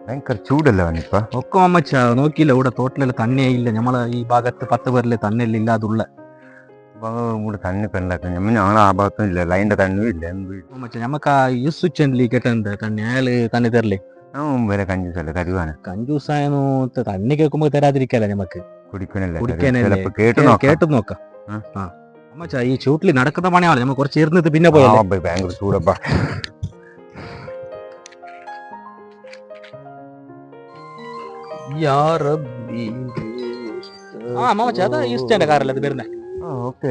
ഭയങ്കര ചൂടല്ല അവനിപ്പ ഒക്കെ മമ്മച്ച നോക്കിയില്ല ഇവിടെ തോട്ടിലെല്ലാം തന്നെയേ ഇല്ല നമ്മളെ ഈ ഭാഗത്ത് 10 പേരില് തന്നെയല്ല ഇല്ലാതുള്ള കൂടെ തന്നെ പെണ്ണാക്ക ഞങ്ങൾ ആ ഭാഗത്തും ഇല്ല ലൈൻ്റെ തണ്ണും ഇല്ല എന്ത് മമ്മച്ച നമുക്ക് ആ യൂസ് ചാനലിൽ കേട്ടുണ്ട് തന്നെ അയാള് തന്നെ തരല്ലേ വരെ കഞ്ചൂസല്ല തരുവാണ് കഞ്ചൂസായെന്നു തന്നെ കേൾക്കുമ്പോ തരാതിരിക്കല്ല നമുക്ക് കുടിക്കാനല്ലേ കേട്ടു നോക്കാം അമ്മച്ച ഈ ചൂട്ടിൽ നടക്കുന്ന പണിയാണ് നമുക്ക് കുറച്ച് ഇരുന്നിട്ട് പിന്നെ പോയാ ഭയങ്കര ചൂടപ്പാ അതാ ഈസ്റ്റേന്റെ കാറല്ലേ അത് വരുന്നേ ഓക്കെ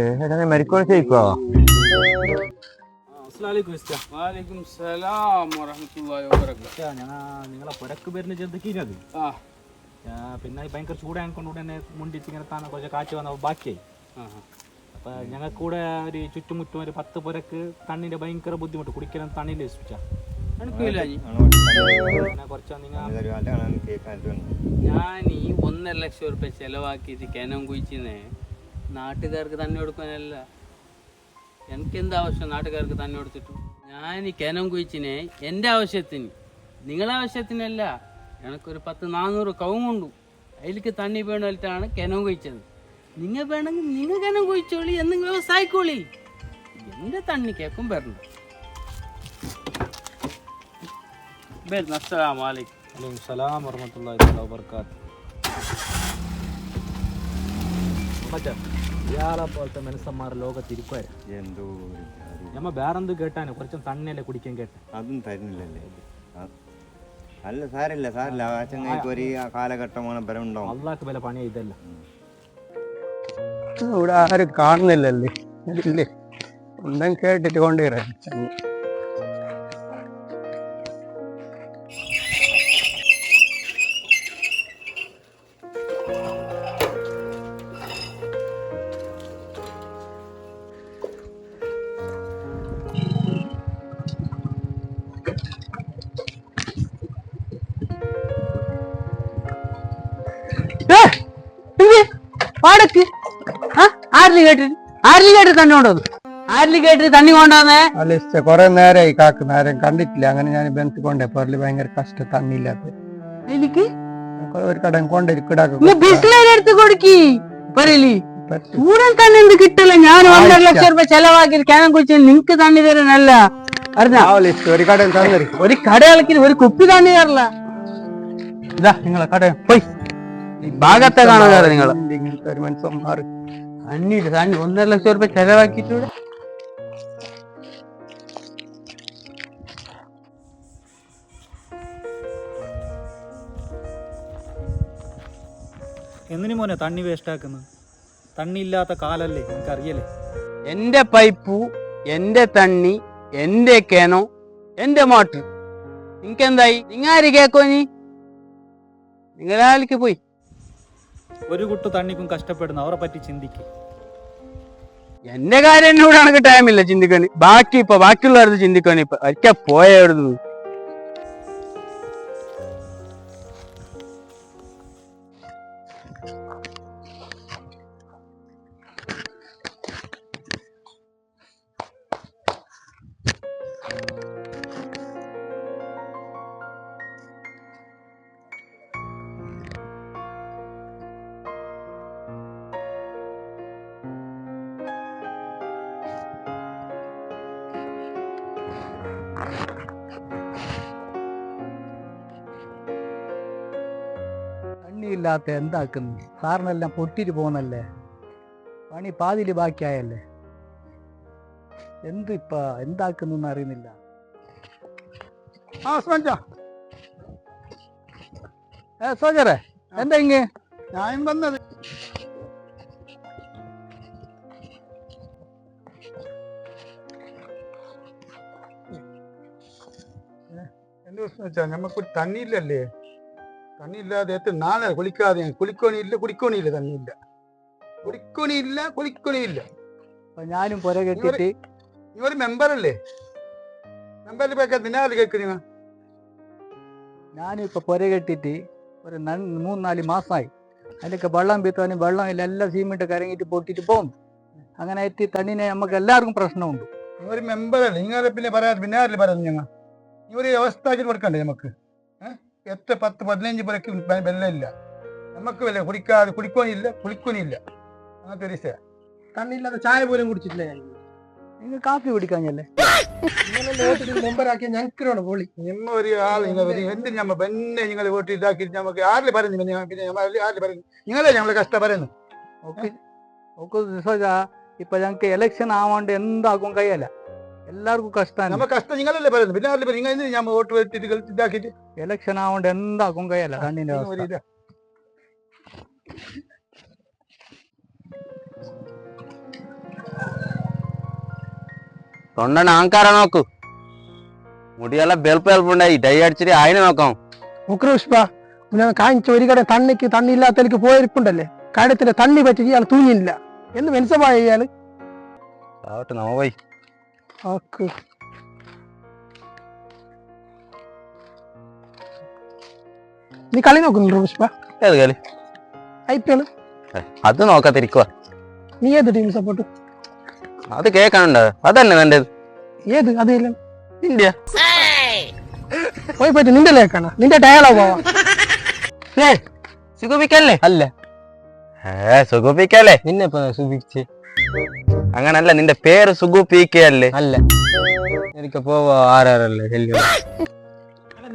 മരിക്കോളെ ചെയ്യിക്കോ നിങ്ങളെ പുരക്ക് വരുന്ന ചെന്തൊക്കെയത് പിന്നെ ഭയങ്കര ചൂടായിക്കൊണ്ട് തന്നെ മുണ്ടിച്ച് ഇങ്ങനെ താനെ കുറച്ച് കാറ്റ് വന്ന ബാക്കിയായി അപ്പൊ ഞങ്ങൾക്ക് കൂടെ ഒരു ചുറ്റുമുറ്റും ഒരു 10 പുരക്ക് തണ്ണിന്റെ ഭയങ്കര ബുദ്ധിമുട്ട് കുടിക്കാൻ തണ്ണിന്റെ ഞാൻ ഈ 1.5 ലക്ഷം റുപ്യ ചെലവാക്കിയിട്ട് കിണം കുഴിച്ചിനെ നാട്ടുകാർക്ക് തന്നെ കൊടുക്കാനല്ല. എനിക്കെന്ത് ആവശ്യം നാട്ടുകാർക്ക് തന്നെ കൊടുത്തിട്ടു? ഞാൻ ഈ കിണം കുഴിച്ചിനെ എൻ്റെ ആവശ്യത്തിന്, നിങ്ങളെ ആവശ്യത്തിനല്ല. എനിക്കൊരു 10-400 കവുങ്ങുണ്ടു, അതിലേക്ക് തണ്ണി വേണ്ടിയിട്ടാണ് കിണം കുഴിച്ചത്. നിങ്ങൾ വേണമെങ്കിൽ നിങ്ങൾ കിണം കുഴിച്ചോളി, എന്തെങ്കിലും വ്യവസായിക്കോളി. എൻ്റെ തണ്ണി കേൾക്കും വരണം. അസ്സലാമു അലൈക്കും. വലൈക്കും സലാം വറഹ്മത്തുള്ളാഹി വബറകാതുഹു. ഇയാളെ പോലത്തെ മനുഷ്യന്മാർ ലോകത്തിരിക്കുവരാ. നമ്മ വേറെന്ത് കേട്ടാണ് കുറച്ചും തന്നെയല്ലേ കുടിക്കാൻ കേട്ടെ. അതും തരുന്നില്ലല്ലേ. അല്ല സാരില്ല ഒരു കാലഘട്ടമാണ് ബലമുണ്ടാവും. അള്ളാഹ്ക്ക് വില പണിയാ ഇതല്ല. ഇവിടെ ആരും കാണുന്നില്ലല്ലേ, ഇല്ലേ ഒന്നും കേട്ടിട്ട് കൊണ്ടുവരാ. തണ്ണി കൊണ്ടുവന്നേ കൊറേ നേരമായി കാക്ക് നേരം കണ്ടിട്ടില്ല. അങ്ങനെ ഞാൻ ബന്ധു കൊണ്ടേ പൊരല് ഭയങ്കര കഷ്ടം തണ്ണില്ലാത്ത ഒരു കടം കൊണ്ടെടുത്ത് കൊടുക്കി കിട്ടില്ല. ഞാൻ 1.5 ലക്ഷം റുപ്യ ചെലവാക്കി കിണം കുഴിച്ച് നിങ്ങക്ക് തണ്ണി തരാനല്ല. ഒരു കടം തന്നേരി, ഒരു കട ഇളക്കി ഒരു കുപ്പി തണ്ണി തരല. ഇതാ നിങ്ങളെ കട പോയി ഭാഗത്തെ കാണാതെ നിങ്ങൾ ഇങ്ങനത്തെ ഒരു മനുഷ്യന്മാർ തണ്ണിട്ട് തണ്ണി 1.5 ലക്ഷം റുപ്യ ചെലവാക്കിട്ടൂടെ. എന്തിനു മോനെ തണ്ണി വേസ്റ്റ് ആക്കുന്നത്? തണ്ണി ഇല്ലാത്ത കാലല്ലേ, എനിക്കറിയല്ലേ. എന്റെ പൈപ്പു, എന്റെ തണ്ണി, എന്റെ കേനോ, എന്റെ മോട്ടർ. നിങ്ങക്കെന്തായി? നിങ്ങാര് കേക്കോ? നിങ്ങളാൾക്ക് പോയി ഒരു കുട്ടു തണ്ണിക്കും കഷ്ടപ്പെടുന്ന അവരെ പറ്റി ചിന്തിക്കും. എന്റെ കാര്യം എന്നോട് കണക്ക് ടൈമില്ല ചിന്തിക്കാന്. ബാക്കിയുള്ളവരത് ചിന്തിക്കാന്. ഇപ്പൊ ഒരിക്കൽ പോയായിരുന്നു. തണ്ണിയില്ലാത്ത എന്താക്കുന്നു? സാറിനെല്ലാം പൊട്ടിട്ട് പോകുന്നല്ലേ, പണി പാതില് ബാക്കിയായല്ലേ. എന്താക്കുന്നു അറിയുന്നില്ല. സോജറെ എന്താ ഇങ്ങ് ഞാൻ വന്നത്? എന്ത് പ്രശ്നം വെച്ചാ നമുക്ക് തണ്ണിയില്ലല്ലേ. തണ്ണിയില്ലാതെ എത്ര നാളെ കുളിക്കാതെ കുടിക്കോണിയില്ല തണ്ണിയില്ല. ഞാനും പുര കെട്ടിട്ട് നീ ഒരു മെമ്പറല്ലേ? മെമ്പറിൽ നിന്നാല് കേൾക്കുക. ഞാനിപ്പോ പുര കെട്ടിട്ട് ഒരു 3-4 മാസമായി. അതിലൊക്കെ വെള്ളം വീത്താനും വെള്ളമില്ല, എല്ലാം സീമെന്റ് കരങ്ങിട്ട് പൊട്ടിട്ട് പോകും. അങ്ങനെ ആയിട്ട് തണ്ണിനെ നമുക്ക് എല്ലാവർക്കും പ്രശ്നമുണ്ട്. നീ ഒരു മെമ്പറല്ലേ, നിങ്ങളെ പിന്നെ പറയാതെ പിന്നെ ആരിൽ പറയുന്നു? ഞങ്ങൾ ഈ ഒരു വ്യവസ്ഥ ആക്കി കൊടുക്കണ്ടേ നമുക്ക്? എത്ര 10-15 പേർക്ക് വെള്ളമില്ല. നമുക്ക് വില കുടിക്കാനില്ല കുളിക്കുനില്ല. അങ്ങനത്തെ ഒരു വിഷയം. തണ്ണില്ലാതെ ചായ പോലും കുടിച്ചിട്ടില്ല ഞാൻ. നിങ്ങൾ കാപ്പി കുടിക്കാഞ്ഞല്ലേ? മെമ്പറാക്കിയ ഞങ്ങൾക്കാണ് പൊളി. നിങ്ങൾ ഒരു ആൾ എന്ത് ഞമ്മ പിന്നെ നിങ്ങൾ വോട്ട് ഇതാക്കി നമുക്ക് ആരിൽ പറയുന്നു? പിന്നെ ആരിൽ പറയുന്നു? നിങ്ങളെ ഞങ്ങളെ കഷ്ടം പറയുന്നു. ഇപ്പൊ ഞങ്ങക്ക് എലക്ഷൻ ആവാണ്ട് എന്താക്കും കഴിയല്ല, എല്ലാവർക്കും കഷ്ടമാണ്. നമ്മ കഷ്ടം നിങ്ങളല്ലേ പറയുന്നു, പിന്നെ ആരിൽ നിങ്ങൾ എന്ത് ഞാൻ വോട്ട് വരുത്തിട്ട് ഇതാക്കിയിട്ട് എലക്ഷൻ ആവാണ്ട് എന്താക്കും കഴിയല്ല. തണ്ണിന്റെ അവസ്ഥ തൊണ്ടണ്ണ ആൾക്കാരെ നോക്കൂ, മുടിയെല്ലാം ബെൽപ്പ് ബെൽപ്പുണ്ടായി ഡൈ അടിച്ചിട്ട് അതിനെ നോക്കാം. ഉക്രപുഷ്പ ഞാൻ കാണിച്ച ഒരു കട തണ്ണിക്ക് തണ്ണിയില്ലാത്തവർക്ക് പോയിരിപ്പുണ്ടല്ലേ, കടത്തിലെ തണ്ണി പറ്റി ഇയാൾ തൂങ്ങിയില്ല എന്ന് മനസ്സമായ ഇയാള്. ആവട്ടെ നമ്മ പോയി. നീ കളി നോക്കുന്നുണ്ടോ പുഷ്പ? ഏത് കളി? IPL. അത് നോക്കാതിരിക്കുക. നീ ഏത് ടീം സപ്പോർട്ട്? അത് കേൾക്കാനുണ്ടോ? അതന്നെ വേണ്ടത്. ഏത്? അതില്ല ഇന്ത്യ. പോയി പറ്റി നിന്റെ ലേക്കാണ്, നിന്റെ ടയറാ പോവാ. സുഖിപ്പിക്കല്ലേ? അല്ല, സുഖിപ്പിക്കല്ലേ? നിന്നെ സുഖിച്ച് അങ്ങനല്ല, നിന്റെ പേര് സുഖിപ്പിക്കല്ലേ? അല്ല, എനിക്ക് പോവാ. ആരാറല്ലേ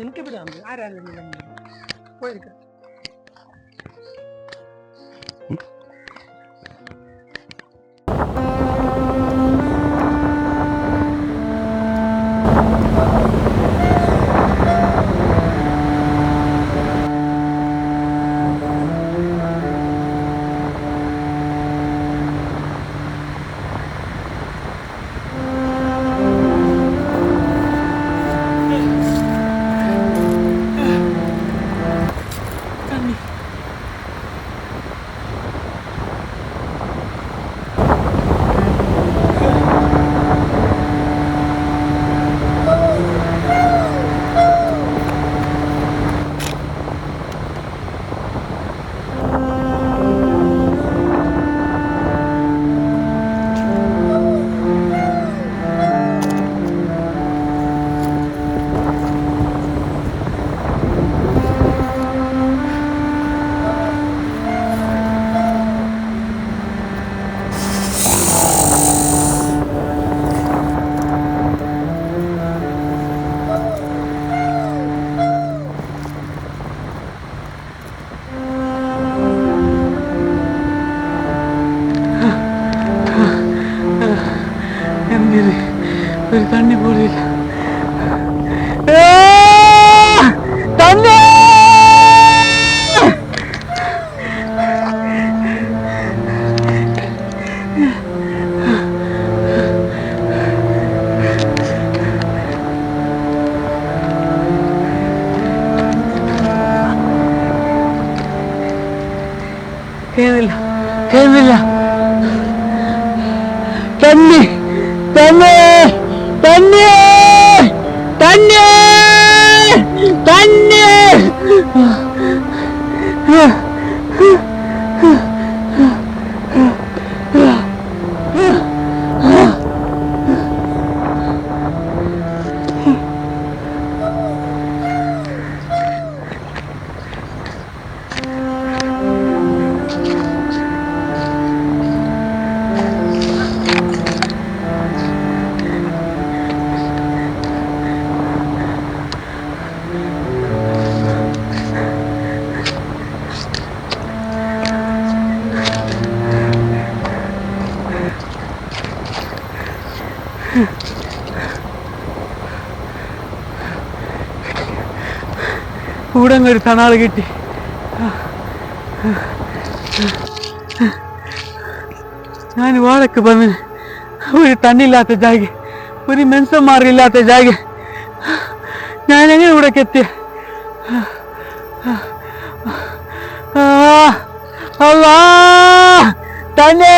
നിനക്ക് പോയിരിക്ക. ഒരു തണ്ണി പോലില്ല. തണ്ണി കേന്നില്ല, കേന്നില്ല. തണ്ണി തണ്ണി തണ്ണി തണ്ണി തണ്ണി. കൂടങ്ങൊരു തണാള് കിട്ടി. ഞാൻ വാടക്ക് വന്ന് ഒരു തണ്ണില്ലാത്ത ജാഗ, ഒരു മെൻസന്മാരില്ലാത്ത ജാഗ, ഞാൻ എങ്ങനെ ഇവിടേക്ക് എത്തിയ? അല്ലാ തന്നെ.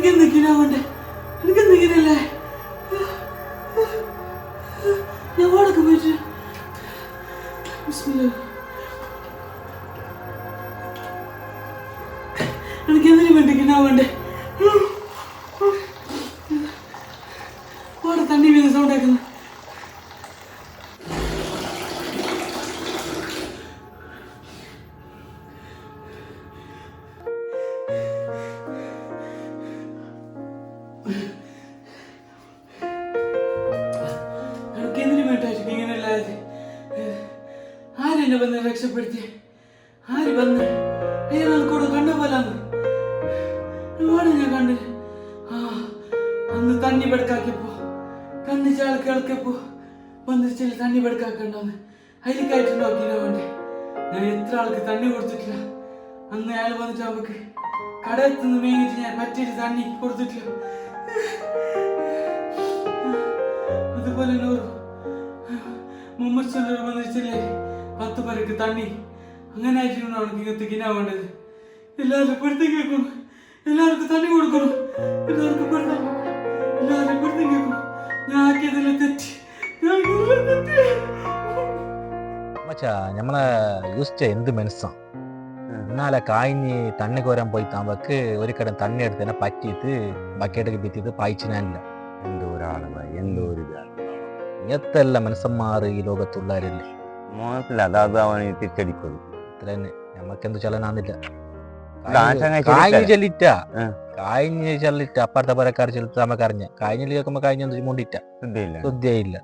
എനിക്കെന്തൊക്കെയാവണ്ടേ, എനിക്കെന്തെങ്കിലല്ലേ ഞാൻ ഓടൊക്കെ പോയിട്ട് എനിക്കെന്തിനും വേണ്ടിക്കാവണ്ടേ ഓടെ തണ്ണി വീണ് സൗണ്ട് ആക്കുന്നു. എനിക്കെന്തിനും വേണ്ടായിട്ട് ഇങ്ങനെയല്ലാതെ ആരെന്നെ വന്ന് രക്ഷപ്പെടുത്തി, ആര് വന്ന് അയ്യോ കൂടെ കണ്ട പോലാന്ന് ഒരുപാട് ഞാൻ കണ്ട്. ആ അന്ന് തണ്ണി പെടുക്കാക്കിയപ്പോ കണ്ണ് ചാൾ കേൾക്കപ്പോ വന്നിച്ചില്ല തണ്ണി പെടുക്കാക്കണ്ടോന്ന് അതിലേക്കായിട്ട് നോക്കിയാ വേണ്ടേ. ഞാൻ എത്ര ആൾക്ക് തണ്ണി കൊടുത്തിട്ടില്ല. അന്ന് അയാൾ വന്നിട്ട് നമുക്ക് കടയത്ത് നിന്ന് മേങ്ങിട്ട് ഞാൻ പറ്റിയിട്ട് തണ്ണി കൊടുത്തിട്ടില്ല. അതുപോലെ മുഹമ്മദ് സല്ലർ വന്നിച്ചില്ലേ 10 പേർക്ക് തണ്ണി. അങ്ങനെ ആയിട്ടാണ് അവർക്ക് ഇങ്ങനത്തെ കിനാ വേണ്ടത്. എല്ലാവരും പെടുത്തേക്ക് വെക്കണം, എല്ലാവർക്കും തണ്ണി കൊടുക്കണം, എല്ലാവർക്കും എല്ലാവരും പെടുത്തേക്ക് വെക്കണം. ഞാൻ ആക്കിയതെല്ലാം തെറ്റി. മച്ചാ നമ്മളെ യൂസ് എന്ത് മനസ്സാണ് എന്നാലെ കാഞ്ഞ് തണ്ണി കോരാൻ പോയി താമ്പക്ക് ഒരു കടം തണ്ണി എടുത്തന്നെ പറ്റിയിട്ട് ബക്കറ്റൊക്കെ ഭിത്തിയിട്ട് പായിച്ചില്ല. എന്തോ ഒരാളാ, എന്തോ ഒരു ഇങ്ങനത്തെല്ല മനുഷ്യന്മാർ ഈ ലോകത്തുള്ളവരല്ലേ. മോശമില്ല, അതാത് അവന് തിരിച്ചടിക്കും. ഇത്ര തന്നെ നമുക്കെന്ത് ചലനാന്നില്ല. കാഞ്ഞ് കാഞ്ഞ് ചെല്ലിട്ടാ ആ. കാഞ്ഞ് ചെല്ലിട്ട അപ്പുറത്തെ പരക്കാർ ചെലുത്ത് നമുക്ക് അറിഞ്ഞ കാഞ്ഞില് കേൾക്കുമ്പോ കാഞ്ഞൊന്നും മുണ്ടിട്ട ശുദ്ധിയില്ല. ശുദ്ധിയില്ല.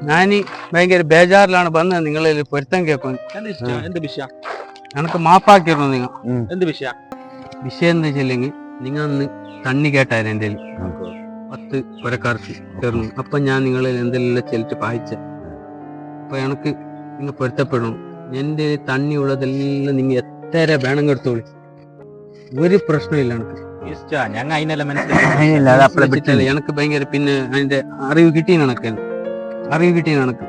ഞാനീ ഭയങ്കര ബേജാറിലാണ് വന്നത്. നിങ്ങളിൽ പൊരുത്തം കേൾക്കും. എന്ത് വിഷയം? എനക്ക് മാപ്പാക്കിയിരുന്നു നിങ്ങൾ. എന്ത് വിഷയം? വിഷയം എന്താ വെച്ചില്ലെങ്കിൽ നിങ്ങൾ അന്ന് തണ്ണി കേട്ടായിരുന്നു എൻ്റെ 10 പുരക്കാർക്ക് ചേർന്നു. അപ്പൊ ഞാൻ നിങ്ങളിൽ എന്തെല്ലാം ചെല്ലിട്ട് പായിച്ച. അപ്പൊ എനക്ക് നിങ്ങൾ പൊരുത്തപ്പെടണം. എൻ്റെ തണ്ണി ഉള്ളതെല്ലാം നിങ്ങൾ എത്ര വേണം എടുത്തോളി, ഒരു പ്രശ്നമില്ല. എനക്ക് ഞങ്ങ അതിനെല്ലാം മനസ്സിലാക്കി എനക്ക് ഭയങ്കര പിന്നെ അതിന്റെ അറിവ് കിട്ടീന്. എനക്ക്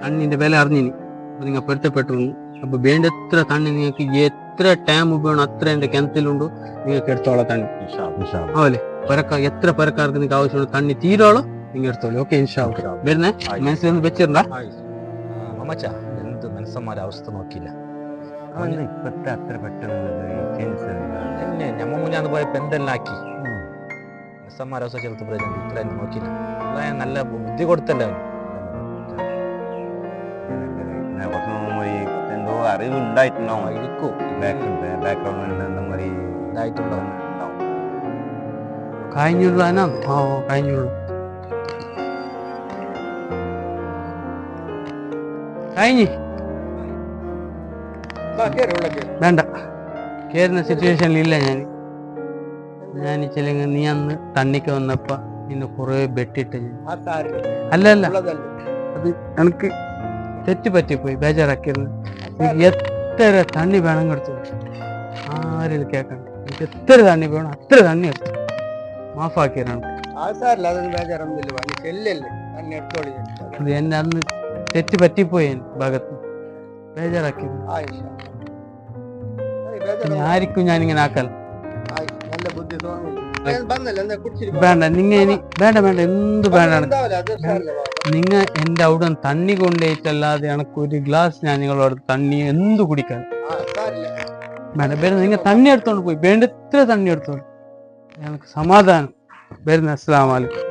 തണ്ണിന്റെ വില അറിഞ്ഞിനി. അപ്പൊ നിങ്ങൾ പൊരുത്തപ്പെട്ടു. അപ്പൊ വേണ്ടത്ര തണ്ണി നിങ്ങൾക്ക് എത്ര ടൈം വേണം അത്ര എന്റെ കിണറ്റിലുണ്ടോ നിങ്ങൾക്ക് എടുത്തോളാം തണ്ണി. ആവല്ലേ എത്ര പരക്കാർക്ക് നിങ്ങൾക്ക് ആവശ്യമുള്ള തണ്ണി തീരോളം നിങ്ങൾ എടുത്തോളൂ. ഓക്കെ, വരുന്നേ മനസ്സിലൊന്ന് വെച്ചിട്ടുണ്ടാ. മച്ചാ എന്ത് മനുഷ്യന്മാരെ അവസ്ഥ നോക്കിയില്ല. ഇപ്പത്തെ അത്ര പെട്ടെന്ന് ഞമ്മ മുന്നാന്ന് പോയപ്പോ എന്തെല്ലാം ആക്കി മനുഷ്യന്മാരെ അവസ്ഥ ചെലുത്ത് പ്രചാരം ഇത്ര തന്നെ നോക്കിയില്ല. നല്ല ബുദ്ധി കൊടുത്തല്ലേ എന്തോ അറിവ് ഉണ്ടായിട്ടുണ്ടാവും. ഇരിക്കും ബാക്ക്ഗ്രൗണ്ടിൽ എന്താ ഉണ്ടായിട്ടുണ്ടാവും. കഴിഞ്ഞുള്ള കഴിഞ്ഞുള്ളൂ കഴിഞ്ഞ് വേണ്ട കേറുന്ന സിറ്റുവേഷനിലില്ല. ഞാൻ ചിലങ്ങ് നീ അന്ന് തണ്ണിക്ക് വന്നപ്പോ നിന്നെ കുറെ ബെട്ടിട്ട് അല്ല അത് എനിക്ക് തെറ്റ് പറ്റിപ്പോയി, ബേജാറാക്കിയിരുന്നു. എത്ര തണ്ണി വേണം എടുത്തു, ആരും കേൾക്കണ്ട. എനിക്ക് എത്ര തണ്ണി വേണം അത്ര തണ്ണി എടുത്തു മാഫാക്കിയാണ്. അത് എന്നെ അന്ന് തെറ്റ് പറ്റിപ്പോയി ഭാഗത്ത് ബേജാറാക്കിയിരുന്നു. ആയിരിക്കും ഞാനിങ്ങനെ ആക്കാൻ വേണ്ട. നിങ്ങ ഇനി വേണ്ട എന്ത് വേണ്ട. നിങ്ങ എന്റെ അവിടെ തണ്ണി കൊണ്ടുപോയിട്ടല്ലാതെ എനക്ക് ഒരു ഗ്ലാസ് ഞാൻ നിങ്ങളോട് തണ്ണി എന്ത് കുടിക്കാൻ വേണ്ട. വരുന്ന നിങ്ങൾ തണ്ണി എടുത്തോണ്ട് പോയി, വേണ്ട എത്ര തണ്ണി എടുത്തോണ്ട് എനിക്ക് സമാധാനം. വരുന്ന അസ്സലാമു അലൈക്കും.